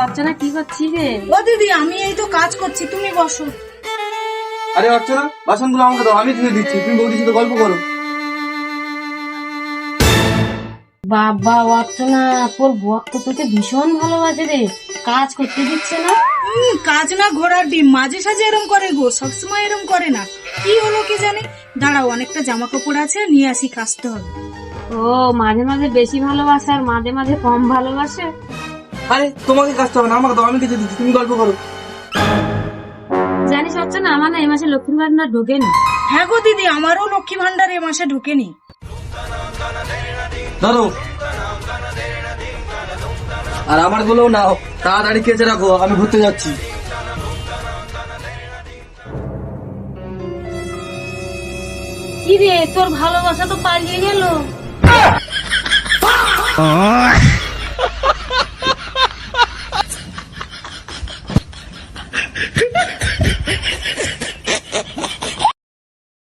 অর্চনা কি করছিস রে? ও দিদি, আমি এই তো কাজ করছি, তুমি বসো। আরে অর্চনা, বাসনগুলো আমাকে দাও, আমি ধুয়ে দিচ্ছি, তুমি বৌদির সাথে গল্প করো। বাবা অর্চনা, তোর বর তো তোকে ভীষণ ভালোবাসে রে, কাজ করতে দিচ্ছে না। কাজ না ঘোড়ার ডিম, মাঝে সাঝে এরম করে গো, সবসময় এরম করে না। কি হলো কি জানি। দাঁড়াও, অনেকটা জামা কাপড় আছে, নিয়ে আসি, কাচতে হবে। ও মাঝে মাঝে বেশি ভালোবাসে আর মাঝে মাঝে কম ভালোবাসে। আরে তোমাকে কাজটা হবে না, আমাকে দাও, আমি কেচে দিচ্ছি, তুমি গল্প করো। জানিস অর্চনা, আমার না এই মাসে লক্ষ্মীর ভান্ডার ঢোকেনি। হ্যাঁ গো দিদি, আমারও লক্ষ্মী ভান্ডার এ মাসে ঢোকেনি। ধরো, আর আমার গুলো নাও, তাড়াতাড়ি কেচে রাখো, আমি ঘুরতে যাচ্ছি। কি রে, তোর ভালোবাসা তো পালিয়ে গেল।